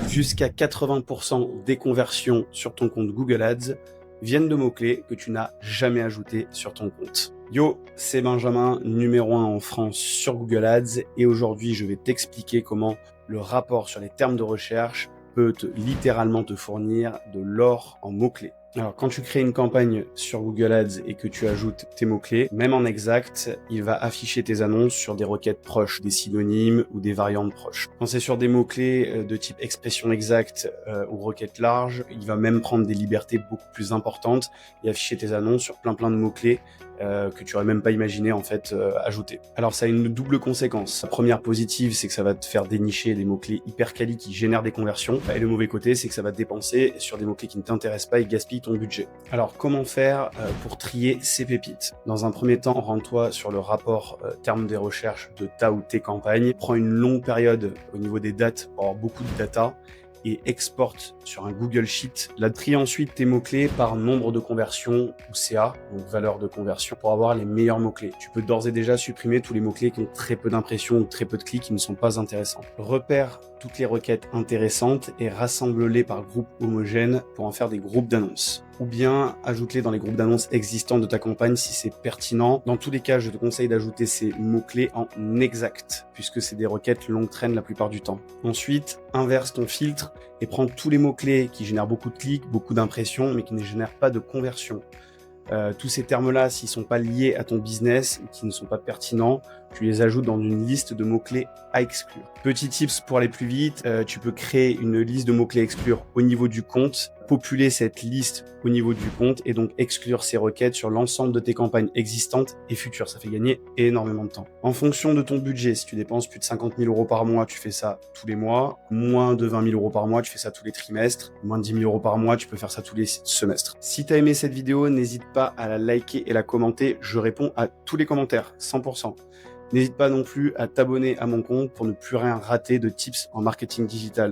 Jusqu'à 80% des conversions sur ton compte Google Ads viennent de mots-clés que tu n'as jamais ajoutés sur ton compte. Yo, c'est Benjamin, numéro 1 en France sur Google Ads, et aujourd'hui je vais t'expliquer comment le rapport sur les termes de recherche peut littéralement te fournir de l'or en mots-clés. Alors, quand tu crées une campagne sur Google Ads et que tu ajoutes tes mots-clés, même en exact, il va afficher tes annonces sur des requêtes proches, des synonymes ou des variantes proches. Quand c'est sur des mots-clés de type expression exacte ou requête large, il va même prendre des libertés beaucoup plus importantes et afficher tes annonces sur plein de mots-clés que tu aurais même pas imaginé en fait ajouter. Alors ça a une double conséquence. La première positive, c'est que ça va te faire dénicher des mots-clés hyper quali qui génèrent des conversions. Et le mauvais côté, c'est que ça va te dépenser sur des mots-clés qui ne t'intéressent pas et gaspillent ton budget. Alors comment faire pour trier ces pépites? Dans un premier temps, rends-toi sur le rapport termes des recherches de ta ou tes campagnes. Prends une longue période au niveau des dates pour avoir beaucoup de data et exporte sur un Google Sheet. Là, trie ensuite tes mots-clés par nombre de conversions ou CA, donc valeur de conversion, pour avoir les meilleurs mots-clés. Tu peux d'ores et déjà supprimer tous les mots-clés qui ont très peu d'impressions ou très peu de clics qui ne sont pas intéressants. Repère toutes les requêtes intéressantes et rassemble-les par groupe homogène pour en faire des groupes d'annonces. Ou bien ajoute-les dans les groupes d'annonces existants de ta campagne si c'est pertinent. Dans tous les cas, je te conseille d'ajouter ces mots-clés en exact, puisque c'est des requêtes longue traîne la plupart du temps. Ensuite, inverse ton filtre et prends tous les mots-clés qui génèrent beaucoup de clics, beaucoup d'impressions, mais qui ne génèrent pas de conversion. Tous ces termes-là, s'ils sont pas liés à ton business, qui ne sont pas pertinents, tu les ajoutes dans une liste de mots-clés à exclure. Petit tips pour aller plus vite, tu peux créer une liste de mots-clés à exclure au niveau du compte, populer cette liste au niveau du compte et donc exclure ces requêtes sur l'ensemble de tes campagnes existantes et futures. Ça fait gagner énormément de temps. En fonction de ton budget, si tu dépenses plus de 50 000 euros par mois, tu fais ça tous les mois. Moins de 20 000 euros par mois, tu fais ça tous les trimestres. Moins de 10 000 euros par mois, tu peux faire ça tous les semestres. Si tu as aimé cette vidéo, n'hésite pas à la liker et la commenter. Je réponds à tous les commentaires, 100%. N'hésite pas non plus à t'abonner à mon compte pour ne plus rien rater de tips en marketing digital.